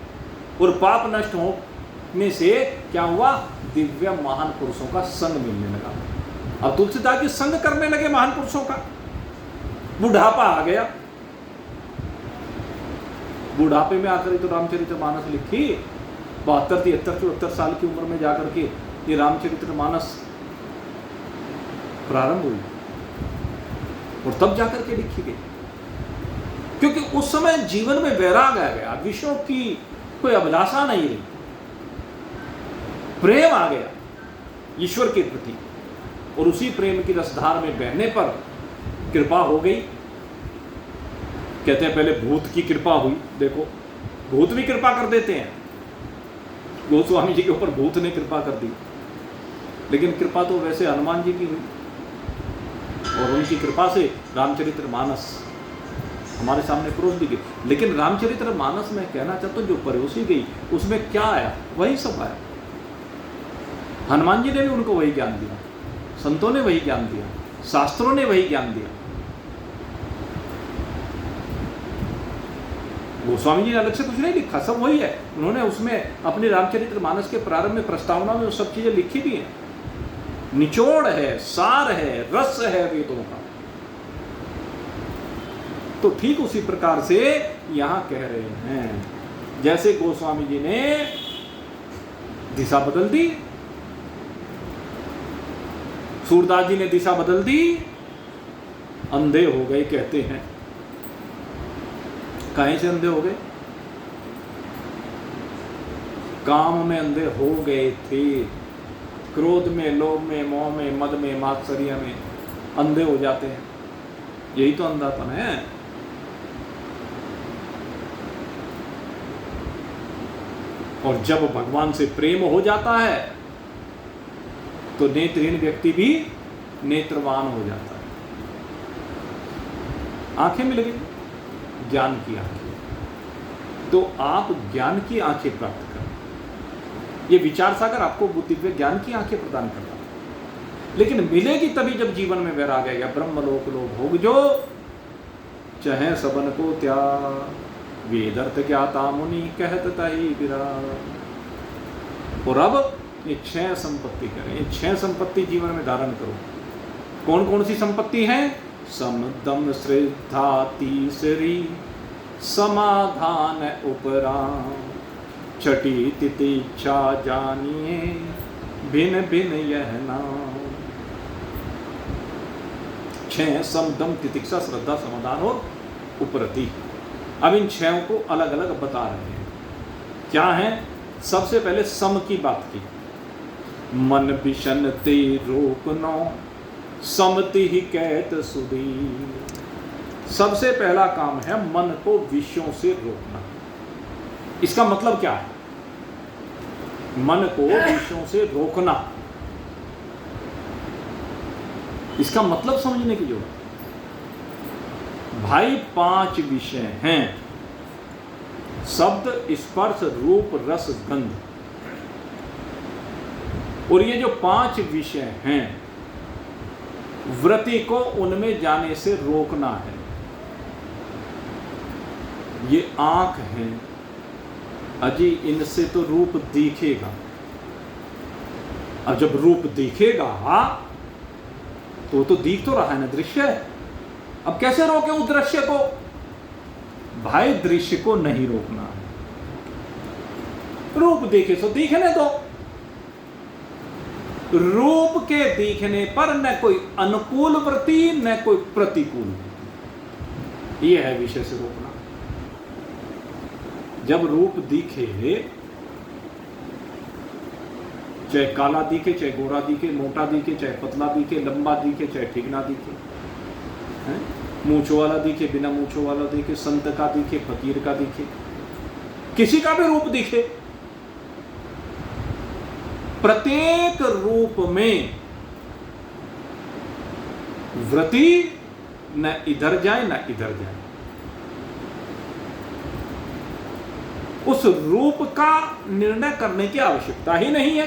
और पाप नष्ट होने से क्या हुआ, दिव्य महान पुरुषों का संग मिलने लगा। अब तुलसीदास जी संग करने लगे महान पुरुषों का। बुढ़ापा आ गया, बुढ़ापे में आकर तो रामचरितमानस लिखी, 72, 73, 74 साल की उम्र में जाकर के ये रामचरितमानस प्रारंभ हुई, और तब जाकर के लिखी गई। क्योंकि उस समय जीवन में वैराग आ गया, विषयों की कोई अभिलाषा नहीं रही, प्रेम आ गया ईश्वर के प्रति, और उसी प्रेम की रसधार में बहने पर कृपा हो गई। कहते हैं पहले भूत की कृपा हुई, देखो भूत भी कृपा कर देते हैं, गोस्वामी जी के ऊपर भूत ने कृपा कर दी, लेकिन कृपा तो वैसे हनुमान जी की हुई, और उनकी कृपा से रामचरितमानस हमारे सामने परोस दी गई। लेकिन रामचरितमानस में कहना चाहता हूं, जो परोसी गई उसमें क्या आया, वही सब आया। हनुमान जी ने भी उनको वही ज्ञान दिया, संतों ने वही ज्ञान दिया, शास्त्रों ने वही ज्ञान दिया। गोस्वामी जी ने अलग से कुछ नहीं लिखा, सब वही है। उन्होंने उसमें अपने रामचरितमानस के प्रारंभ में प्रस्तावना में वो सब चीजें लिखी भी हैं। निचोड़ है, सार है, रस है वेदों का। तो ठीक उसी प्रकार से यहां कह रहे हैं, जैसे गोस्वामी जी ने दिशा बदल दी, सूरदास जी ने दिशा बदल दी, अंधे हो गए कहते हैं। कहीं से अंधे हो गए, काम में अंधे हो गए थे, क्रोध में, लोभ में, मोह में, मद में, मात्सर्य में अंधे हो जाते हैं। यही तो अंधापन है। और जब भगवान से प्रेम हो जाता है तो नेत्रहीन व्यक्ति भी नेत्रवान हो जाता है। आंखें मिल गई, ज्ञान की आंखें। तो आप ज्ञान की आंखें प्राप्त करें। ये विचार सागर आपको दिव्य ज्ञान की आंखें प्रदान करता है, लेकिन मिलेगी तभी जब जीवन में वैराग आएगा। ब्रह्मलोक लो भोग जो चाहे सबन को त्याग, वेदर्थ ज्ञाता मुनि कहत ताहि विराग। और अब ये 6 संपत्ति करें, ये 6 संपत्ति जीवन में धारण करो। कौन कौन सी संपत्ति है? सम दम श्रद्धा तीसरी, समाधान उपराम, छठी तितिक्षा जानिए, भिन्न भिन्न यह नाम। 6 सम दम तितिक्षा श्रद्धा समाधान और उपरति। अब इन 6 को अलग अलग बता रहे हैं क्या है। सबसे पहले सम की बात की, मन विषन ते रोकनो, समति ही कहत सुधी। सबसे पहला काम है मन को विषयों से रोकना। इसका मतलब क्या है? मन को विषयों से रोकना, इसका मतलब समझने की जरूरत है। भाई 5 विषय हैं, शब्द, स्पर्श, रूप, रस, गंध। और ये जो 5 विषय हैं, वृत्ति को उनमें जाने से रोकना है। ये आंख है, अजी इनसे तो रूप दिखेगा। अब जब रूप दिखेगा तो दिख तो रहा है ना, दृश्य है। अब कैसे रोके उस दृश्य को? भाई दृश्य को नहीं रोकना है, रूप देखे सो दिखने दो। रूप के दिखने पर न कोई अनुकूल वृत्ति न कोई प्रतिकूल वृत्ति, यह है विषय से रोकना। जब रूप दिखे, चाहे काला दिखे, चाहे गोरा दिखे, मोटा दिखे, चाहे पतला दिखे, लंबा दिखे, चाहे ठीक ना दिखे, मूंछों वाला दिखे, बिना मूंछों वाला दिखे, संत का दिखे, फकीर का दिखे, किसी का भी रूप दिखे, प्रत्येक रूप में वृत्ति न इधर जाए न इधर जाए। उस रूप का निर्णय करने की आवश्यकता ही नहीं है।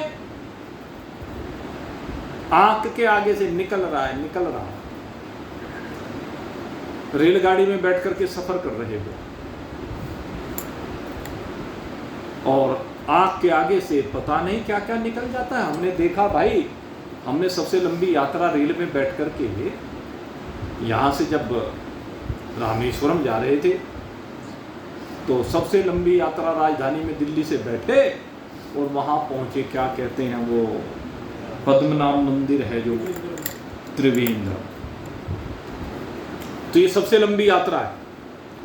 आंख के आगे से निकल रहा है, निकल रहा है। रेलगाड़ी में बैठ करके सफर कर रहे हो और आंख के आगे से पता नहीं क्या क्या निकल जाता है। हमने देखा भाई, हमने सबसे लंबी यात्रा रेल में बैठ करके यहाँ से जब रामेश्वरम जा रहे थे तो सबसे लंबी यात्रा राजधानी में दिल्ली से बैठे और वहाँ पहुँचे, क्या कहते हैं वो पद्मनाभ मंदिर है जो त्रिवेंद्र। तो ये सबसे लंबी यात्रा है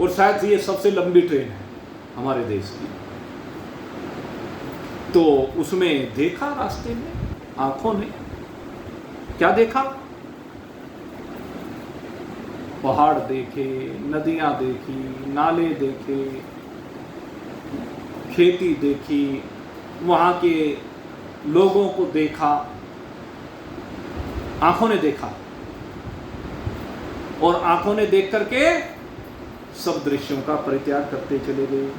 और शायद ये सबसे लंबी ट्रेन है हमारे देश की। तो उसमें देखा रास्ते में आंखों ने क्या देखा, पहाड़ देखे, नदियां देखी, नाले देखे, खेती देखी, वहां के लोगों को देखा, आंखों ने देखा और आंखों ने देख करके सब दृश्यों का परित्याग करते चले गए।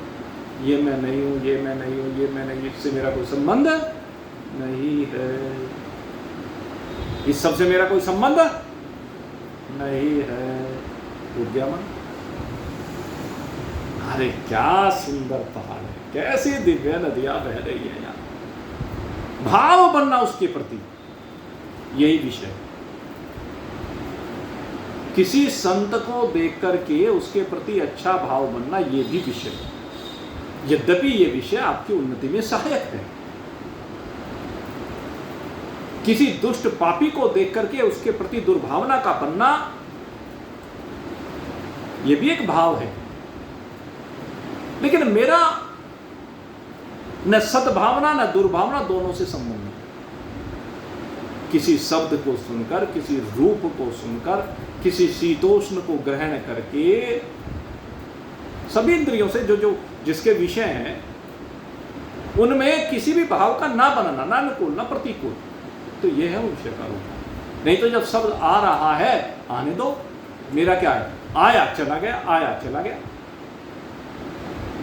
ये मैं नहीं हूं, ये मैं नहीं हूं, ये मैं नहीं, इससे मेरा कोई संबंध नहीं है, इस सब से मेरा कोई संबंध नहीं है। टूट गया मन। अरे क्या सुंदर पहाड़ है, कैसी दिव्य नदियां बह रही है यार। भाव बनना उसके प्रति, यही विषय। किसी संत को देख करके उसके प्रति अच्छा भाव बनना, ये भी विषय। यद्यपि ये विषय आपकी उन्नति में सहायक है। किसी दुष्ट पापी को देख करके उसके प्रति दुर्भावना का बनना, यह भी एक भाव है। लेकिन मेरा न सद्भावना न दुर्भावना दोनों से संबंध है। किसी शब्द को सुनकर, किसी रूप को सुनकर, किसी शीतोष्ण को ग्रहण करके, सभी इंद्रियों से जो जो जिसके विषय हैं उनमें किसी भी भाव का ना बनना, ना अनुकूल ना प्रतिकूल, तो यह है विषय का रूप। नहीं तो जब शब्द आ रहा है आने दो, मेरा क्या है, आया चला गया, आया चला गया।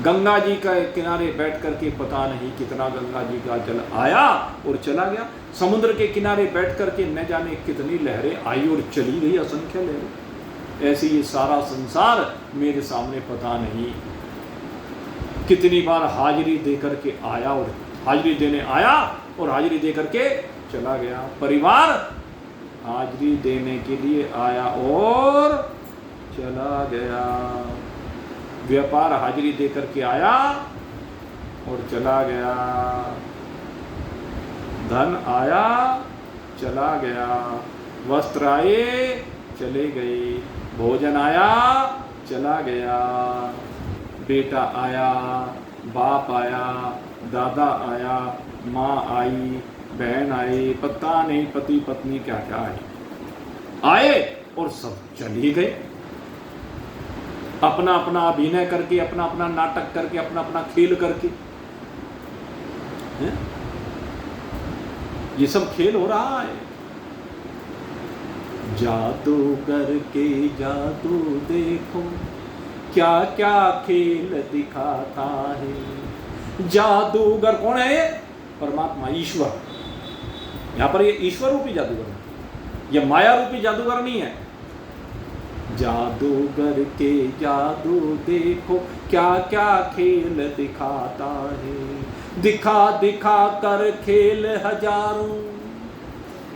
गंगा जी के किनारे बैठ करके पता नहीं कितना गंगा जी का जल आया और चला गया। समुद्र के किनारे बैठ करके न जाने कितनी लहरें आई और चली गई, असंख्य लहरें। ऐसे ये सारा संसार मेरे सामने पता नहीं कितनी बार हाजिरी दे करके आया और हाजिरी देने आया और हाजिरी दे करके चला गया। परिवार हाजिरी देने के लिए आया और चला गया। व्यापार हाजिरी दे करके आया और चला गया। धन आया चला गया। वस्त्र आए चले गए। भोजन आया चला गया। बेटा आया, बाप आया, दादा आया, माँ आई, बहन आई, पता नहीं पति पत्नी क्या क्या आए और सब चले गए। अपना अपना अभिनय करके, अपना अपना नाटक करके, अपना अपना खेल करके। ये सब खेल हो रहा है। जादूगर के जादू देखो, क्या क्या खेल दिखाता है। जादूगर कौन है? परमात्मा, ईश्वर। यहां पर ये ईश्वर रूपी जादूगर है, ये माया रूपी जादूगर नहीं है। जादूगर के जादू देखो, क्या क्या खेल दिखाता है। दिखा दिखा कर खेल हजारों,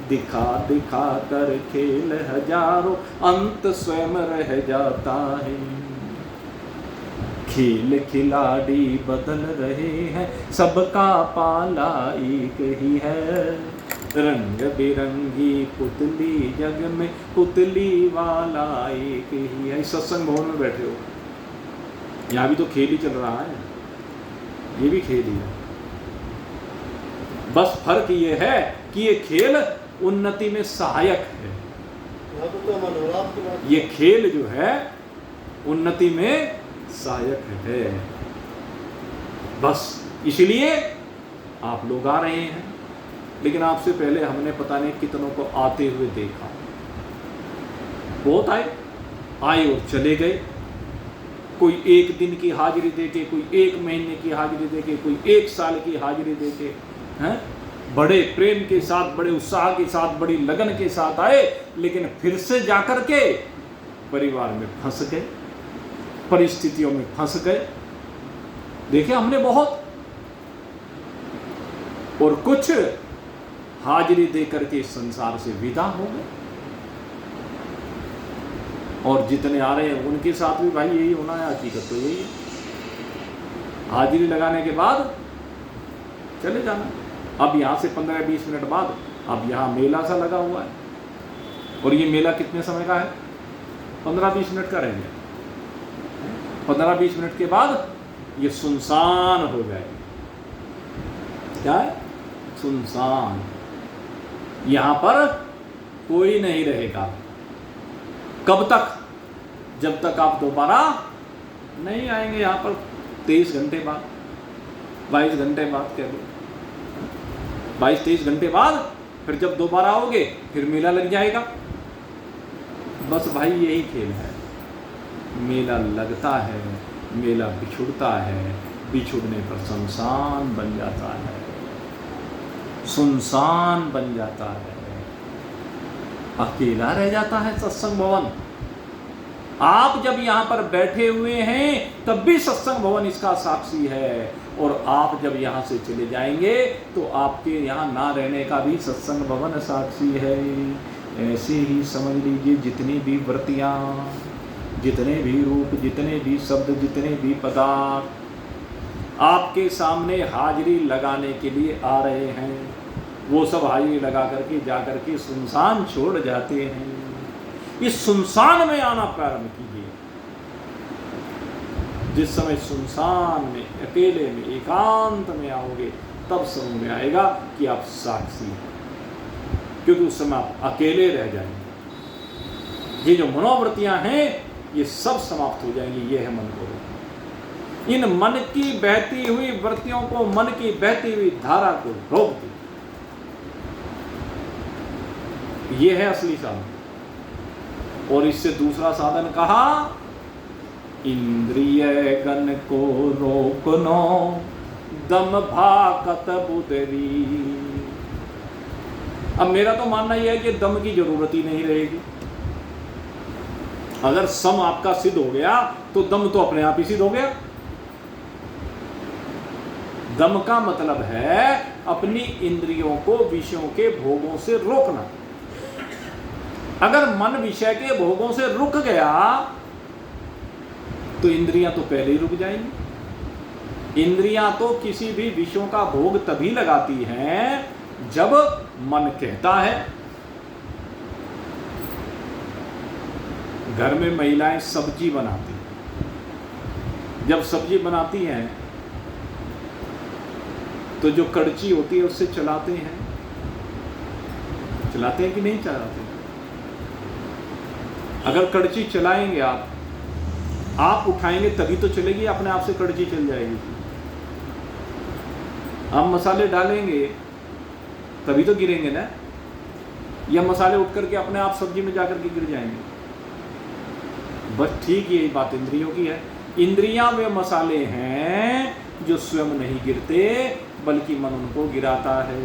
दिखा दिखा कर खेल हजारों, अंत स्वयं रह जाता है। खेल खिलाड़ी बदल रहे हैं, सबका पाला एक ही है। रंग बिरंगी पुतली जग में, पुतली वाला एक ही है। सत्संग भवन में बैठे हो, यहाँ भी तो खेल ही चल रहा है, ये भी खेल ही है। बस फर्क ये है कि ये खेल उन्नति में सहायक है, ये खेल जो है उन्नति में सहायक है। बस इसलिए आप लोग आ रहे हैं, लेकिन आपसे पहले हमने पता नहीं कितनों को आते हुए देखा। बहुत आए और चले गए। कोई 1 दिन की हाजिरी दे के, कोई 1 महीने की हाजिरी दे के, कोई 1 साल की हाजिरी दे के, हैं, बड़े प्रेम के साथ, बड़े उत्साह के साथ, बड़ी लगन के साथ आए, लेकिन फिर से जाकर के परिवार में फंस गए, परिस्थितियों में फंस गए। देखिए हमने बहुत, और कुछ हाजिरी दे करके संसार से विदा हो गए, और जितने आ रहे हैं उनके साथ भी भाई यही होना है। हकीकत तो यही है, हाजिरी लगाने के बाद चले जाना। अब यहाँ से 15-20 मिनट बाद अब यहाँ मेला सा लगा हुआ है, और ये मेला कितने समय का है? 15-20 मिनट का रह गया। 15-20 मिनट के बाद ये सुनसान हो जाएगा। क्या है? सुनसान। यहाँ पर कोई नहीं रहेगा। कब तक? जब तक आप दोबारा नहीं आएंगे यहाँ पर। 23 घंटे बाद, 22 घंटे बाद कह लो, 22-23 घंटे बाद फिर जब दोबारा आओगे फिर मेला लग जाएगा। बस भाई यही खेल है। मेला लगता है, मेला बिछुड़ता है, बिछुड़ने पर सुनसान बन जाता है, सुनसान बन जाता है, अकेला रह जाता है सत्संग भवन। आप जब यहाँ पर बैठे हुए हैं तब भी सत्संग भवन इसका साक्षी है, और आप जब यहाँ से चले जाएंगे तो आपके यहाँ ना रहने का भी सत्संग भवन साक्षी है। ऐसे ही समझ लीजिए, जितनी भी वृत्तियाँ, जितने भी रूप, जितने भी शब्द, जितने भी पदार्थ आपके सामने हाजिरी लगाने के लिए आ रहे हैं, वो सब हाजिरी लगा करके जा करके सुनसान छोड़ जाते हैं। इस सुनसान में आना प्रारंभ कीजिए। जिस समय सुनसान में, अकेले में, एकांत में आओगे तब समझ में आएगा कि आप साक्षी हैं, क्योंकि उस समय आप अकेले रह जाएंगे। ये जो मनोवृत्तियां हैं ये सब समाप्त हो जाएंगी। ये है मन को रोकना। इन मन की बहती हुई वृत्तियों को, मन की बहती हुई धारा को रोक दो। ये है असली साधन। और इससे दूसरा साधन कहा, इंद्रिय गण को रोकनो दम भाकत बुदरी। अब मेरा तो मानना यह है कि दम की जरूरत ही नहीं रहेगी। अगर सम आपका सिद्ध हो गया तो दम तो अपने आप ही सिद्ध हो गया। दम का मतलब है अपनी इंद्रियों को विषयों के भोगों से रोकना। अगर मन विषय के भोगों से रुक गया तो इंद्रियां तो पहले ही रुक जाएंगी। इंद्रियां तो किसी भी विषयों का भोग तभी लगाती हैं जब मन कहता है। घर में महिलाएं सब्जी बनाती हैं। जब सब्जी बनाती हैं तो जो कड़ची होती है उससे चलाते हैं कि नहीं चलाते? अगर कड़ची चलाएंगे आप उठाएंगे तभी तो चलेगी, अपने आप से कड़ची चल जाएगी। हम मसाले डालेंगे तभी तो गिरेंगे ना, या मसाले उठ करके अपने आप सब्जी में जाकर के गिर जाएंगे। बस ठीक यही बात इंद्रियों की है। इंद्रियां वे मसाले हैं जो स्वयं नहीं गिरते बल्कि मन उनको गिराता है।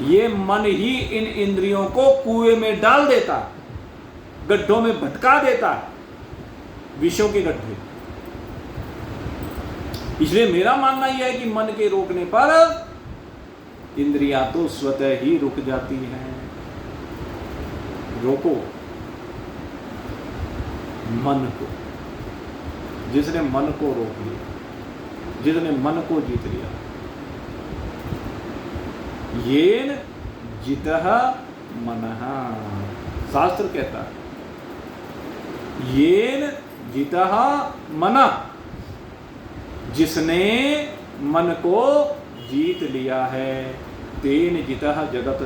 ये मन ही इन इंद्रियों को कुएं में डाल देता है, गड्ढों में भटका देता है, विषयों के गड्ढे। इसलिए मेरा मानना यह है कि मन के रोकने पर इंद्रियां तो स्वतः ही रुक जाती हैं। रोको मन को। जिसने मन को रोक लिया, जिसने मन को जीत लिया, येन जितः मनः, शास्त्र कहता है येन जितः मनः, जिसने मन को जीत लिया है, तेन जितः जगत,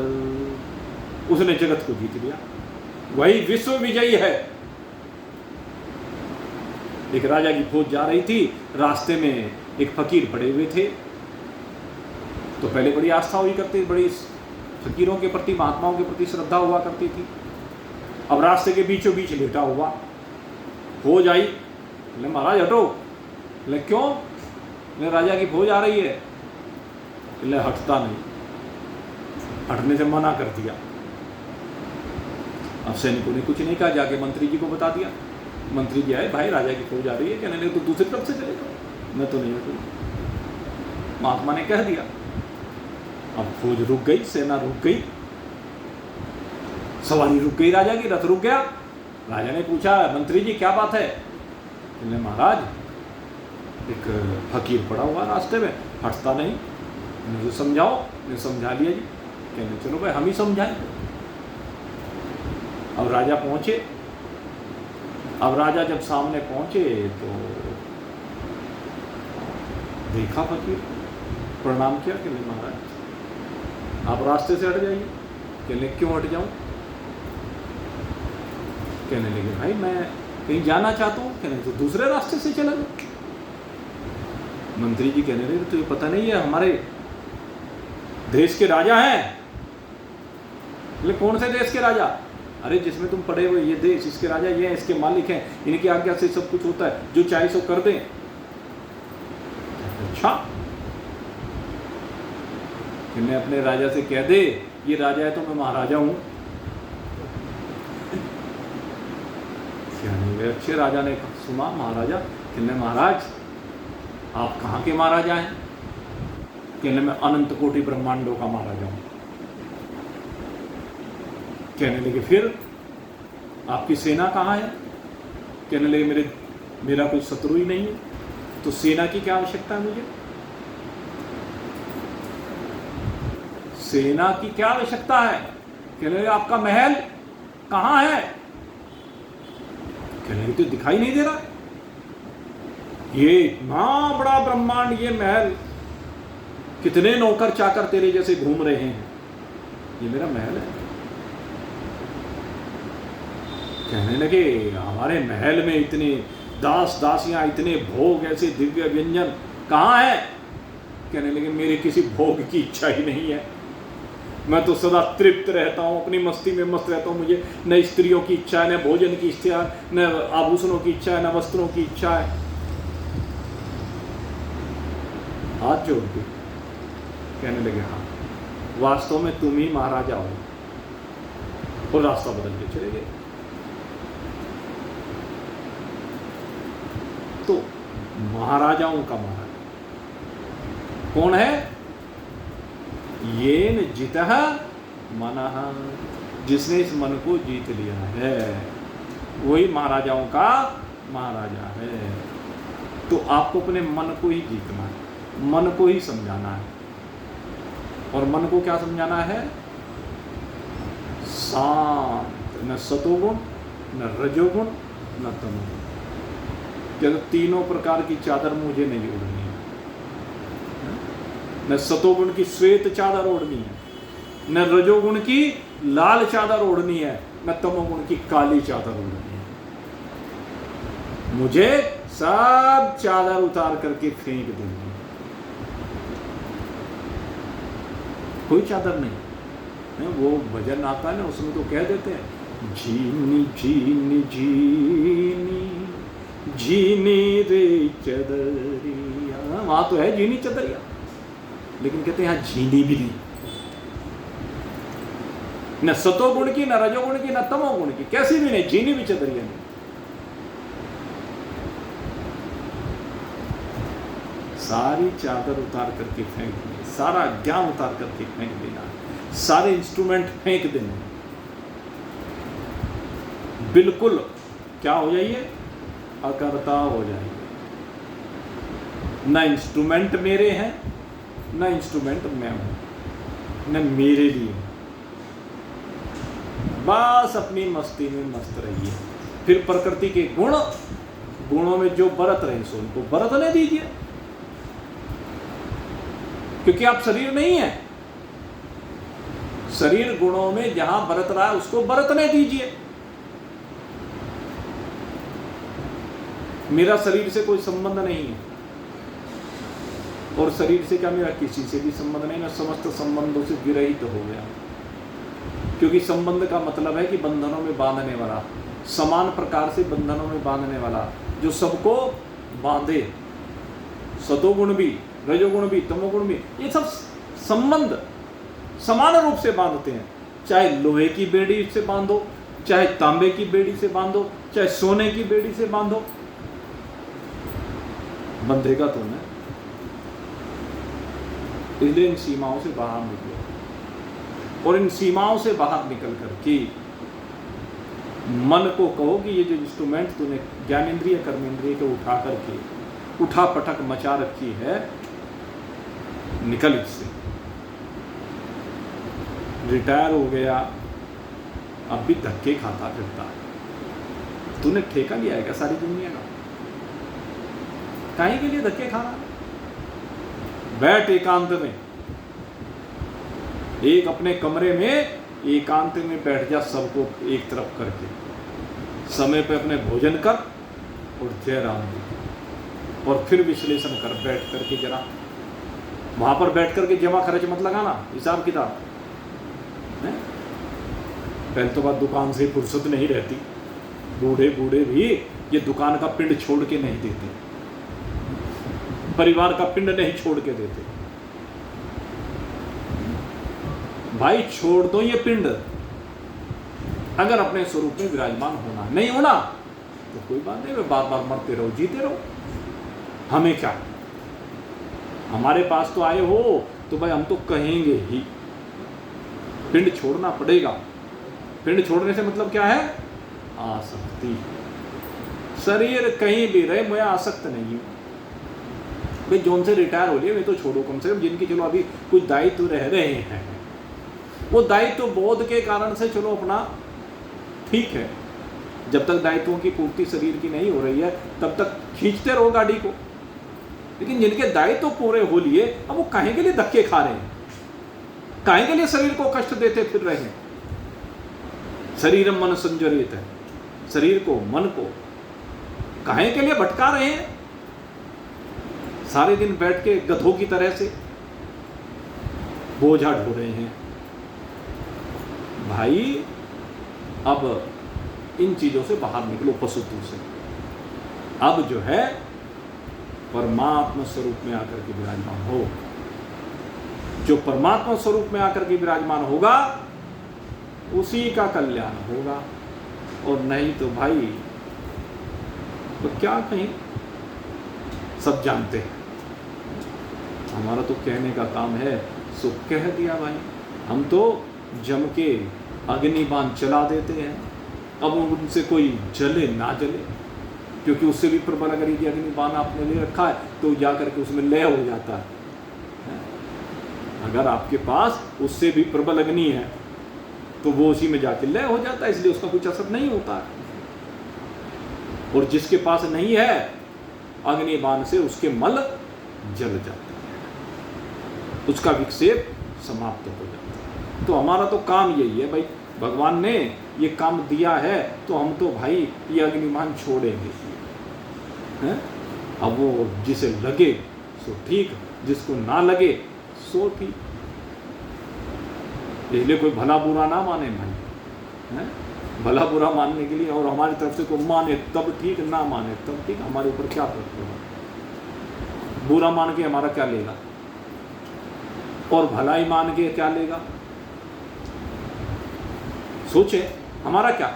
उसने जगत को जीत लिया। वही विश्व विजयी है। एक राजा की फौज जा रही थी, रास्ते में एक फकीर पड़े हुए थे। तो पहले बड़ी आस्था हुई करती, बड़ी फकीरों के प्रति, महात्माओं के प्रति श्रद्धा हुआ करती थी। अब रास्ते के बीचों बीच लेटा हुआ, फौज आई, बोले महाराज हटो। बोले क्यों? बोले राजा की फौज आ रही है। बोले हटता नहीं, हटने से मना कर दिया। अब सैनिकों ने कुछ नहीं कहा, जाके मंत्री जी को बता दिया। मंत्री जी आए, भाई राजा की फौज आ रही है। कहने लगे तो दूसरी तरफ से चले जाओ, मैं तो नहीं हटूंगा। महात्मा ने कह दिया। अब फौज रुक गई, सेना रुक गई, सवारी रुक गई, राजा की रथ रुक गया। राजा ने पूछा, मंत्री जी क्या बात है? बोले महाराज एक फकीर पड़ा हुआ रास्ते में, हटता नहीं, मुझे समझाओ। मैं समझा लिया जी। कहने चलो भाई हम ही समझाएं। अब राजा पहुंचे। अब राजा जब सामने पहुंचे तो देखा फकीर, प्रणाम किया। कहने महाराज आप रास्ते से हट जाइए। कहने क्यों हट जाऊं? कहने लगे भाई मैं कहीं जाना चाहता हूँ। कहने तो दूसरे रास्ते से चला जाओ। मंत्री जी कहने लगे तो ये पता नहीं है हमारे देश के राजा हैं। बोले कौन से देश के राजा? अरे जिसमें तुम पड़े हुए ये देश, इसके राजा ये हैं, इसके मालिक हैं, इनकी आज्ञा से सब कुछ होता है, जो चाहे सो कर दें। अच्छा, मैं अपने राजा से कह दे ये राजा है तो मैं महाराजा हूं। अच्छे राजा ने सुना महाराजा। कहने महाराज आप कहाँ के महाराजा हैं? कहने मैं अनंत कोटि ब्रह्मांडों का महाराजा हूं। कहने लगे फिर आपकी सेना कहाँ है? कहने लगे मेरा कोई शत्रु ही नहीं है, तो सेना की क्या आवश्यकता है मुझे? सेना की क्या आवश्यकता है? कहने लगे आपका महल कहाँ है? कहने लगे तो दिखाई नहीं दे रहा। ये इतना बड़ा ब्रह्मांड, ये महल, कितने नौकर चाकर तेरे जैसे घूम रहे हैं, ये मेरा महल है। कहने लगे हमारे महल में इतने दास दासियां, इतने भोग, ऐसे दिव्य व्यंजन कहाँ है? कहने लगे मेरे किसी भोग की इच्छा ही नहीं है, मैं तो सदा तृप्त रहता हूँ, अपनी मस्ती में मस्त रहता हूँ। मुझे न स्त्रियों की इच्छा है, न भोजन की इच्छा है, न आभूषणों की इच्छा है, न वस्त्रों की इच्छा है। हाथ जोड़ के कहने लगे हाँ वास्तव में तुम ही महाराजा हो। और रास्ता बदल के चले गए। तो महाराजाओं का महाराजा कौन है? येन जितः मनः, जिसने इस मन को जीत लिया है वही महाराजाओं का महाराजा है। तो आपको अपने मन को ही जीतना है, मन को ही समझाना है। और मन को क्या समझाना है? शांत, न सतोगुण, न रजोगुण, न तमोगुण। जब तीनों प्रकार की चादर मुझे नहीं ओढ़नी है। न सतोगुण की श्वेत चादर ओढ़नी है, न रजोगुण की लाल चादर ओढ़नी है, न तमोगुण की काली चादर ओढ़नी है। मुझे सब चादर उतार करके फेंक देनी है। कोई चादर नहीं। वो भजन आता है ना, उसमें तो कह देते हैं जीनी जीनी जीनी जीनी रे चदरिया। वहां तो है जीनी चदरिया, लेकिन कहते हैं यहां जीनी भी नहीं। न सतोगुण की, न रजोगुण की, न तमोगुण की, कैसी भी नहीं, जीनी भी चदरिया नहीं। सारी चादर उतार करके फेंक देनी, सारा ज्ञान उतार करके फेंक देना, सारे इंस्ट्रूमेंट फेंक देने। बिल्कुल क्या हो जाइए? अकर्ता हो जाइए। न इंस्ट्रूमेंट मेरे हैं, न इंस्ट्रूमेंट मैं हूं, न मेरे लिए। बस अपनी मस्ती में मस्त रहिए। फिर प्रकृति के गुणों में जो बरत रहे सो उनको बरतने दीजिए, क्योंकि आप शरीर नहीं है। शरीर गुणों में जहां बरत रहा है उसको बरतने दीजिए। मेरा शरीर से कोई संबंध नहीं है, और शरीर से क्या मेरा किसी से भी संबंध नहीं। मैं समस्त संबंधों से विरहित हो गया, क्योंकि संबंध का मतलब है कि बंधनों में बांधने वाला, समान प्रकार से बंधनों में बांधने वाला, जो सबको बांधे, सतोगुण भी, रजोगुण भी, तमोगुण भी, ये सब संबंध समान रूप से बांधते हैं। चाहे लोहे की बेड़ी से बांधो, चाहे तांबे की बेड़ी से बांधो, चाहे सोने की बेड़ी से बांधो, बंधेगा तो नहीं। इसलिए इन सीमाओं से बाहर निकलो, और इन सीमाओं से बाहर निकल करके मन को कहो कि ये जो इंस्ट्रूमेंट तूने ज्ञानेंद्रिय कर्मेंद्रिय को उठा करके उठा पटक मचा रखी है, निकल इससे। रिटायर हो गया, अब भी धक्के खाता फिरता है। तूने ठेका लिया है क्या सारी दुनिया का? काहे के लिए धक्के खाना? बैठ एकांत में, एक अपने कमरे में एकांत में बैठ जा, सबको एक तरफ करके, समय पे अपने भोजन कर और जय राम जी, और फिर विश्लेषण कर बैठ करके। जरा वहां पर बैठ करके जमा खर्च मत लगाना, हिसाब किताब। पहले तो बात दुकान से फुर्सत नहीं रहती, बूढ़े बूढ़े भी ये दुकान का पिंड छोड़ के नहीं देते, परिवार का पिंड नहीं छोड़ के देते। भाई छोड़ दो ये पिंड, अगर अपने स्वरूप में विराजमान होना, नहीं होना तो कोई बात नहीं, बार बार मरते रहो, जीते रहो, हमें क्या। हमारे पास तो आए हो तो भाई हम तो कहेंगे ही, पिंड छोड़ना पड़ेगा। पिंड छोड़ने से मतलब क्या है? आसक्ति। शरीर कहीं भी रहे, मैं आसक्त नहीं हूं भाई। जोन से रिटायर हो लिए मैं तो छोड़ो, कम से कम जिनकी चलो अभी कुछ दायित्व रह रहे हैं, वो दायित्व बोध के कारण से चलो अपना ठीक है। जब तक दायित्वों की पूर्ति शरीर की नहीं हो रही है तब तक खींचते रहो गाड़ी को। लेकिन जिनके दायित्व पूरे हो लिए, अब वो काहे के लिए धक्के खा रहे हैं, काहे के लिए शरीर को कष्ट देते फिर रहे हैं? शरीर मन संजरित है, शरीर को मन को काहे के लिए भटका रहे हैं? सारे दिन बैठ के गधों की तरह से बोझा ढो रहे हैं। भाई अब इन चीजों से बाहर निकलो, पशुत्व से। अब जो है परमात्मा स्वरूप में आकर के विराजमान हो। जो परमात्मा स्वरूप में आकर के विराजमान होगा उसी का कल्याण होगा, और नहीं तो भाई तो क्या कहें, सब जानते हैं। हमारा तो कहने का काम है, सो कह दिया भाई। हम तो जम के अग्निबाण चला देते हैं। अब उनसे कोई जले ना जले, क्योंकि उससे भी प्रबल अगर यदि अग्निबाण आपने ले रखा है तो जाकर के उसमें लय हो जाता है। अगर आपके पास उससे भी प्रबल अग्नि है तो वो उसी में जाके लय हो जाता है, इसलिए उसका कुछ असर नहीं होता है। और जिसके पास नहीं है अग्निबाण से उसके मल जल जाते हैं, उसका विक्षेप समाप्त हो जाता है। तो हमारा तो काम यही है भाई, भगवान ने ये काम दिया है तो हम तो भाई ये अग्निबाण छोड़ेंगे हैं? अब वो जिसे लगे सो ठीक, जिसको ना लगे सो ठीक। इसलिए कोई भला बुरा ना माने भाई, हैं? भला बुरा मानने के लिए, और हमारी तरफ से कोई माने तब ठीक, ना माने तब ठीक, हमारे ऊपर क्या फर्क होगा? बुरा मान के हमारा क्या लेगा, और भलाई मान के क्या लेगा? सोचे हमारा क्या?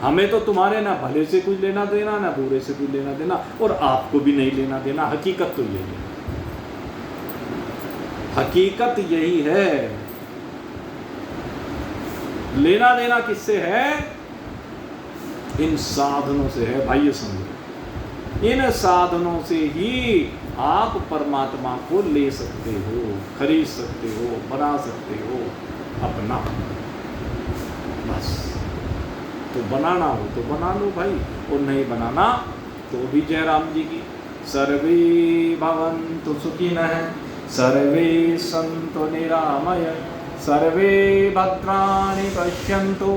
हमें तो तुम्हारे ना भले से कुछ लेना देना, ना बुरे से कुछ लेना देना, और आपको भी नहीं लेना देना। हकीकत तो यही है, हकीकत यही है। लेना देना किससे है? इन साधनों से है भाई, ये समझो। इन साधनों से ही आप परमात्मा को ले सकते हो, खरीद सकते हो, बना सकते हो अपना। बस तो बनाना हो तो बना लो भाई, और नहीं बनाना तो भी जय राम जी की। सर्वे भवन्तु सुखिनः, सर्वे सन्तु निरामय, सर्वे भद्राणि पश्यन्तु,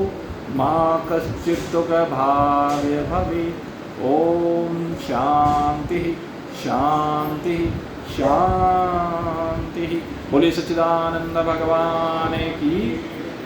मा कश्चित् दुःखभाग् भवेत्। ओम शांति शांति शांति। बोले सच्चिदानंद भगवान की।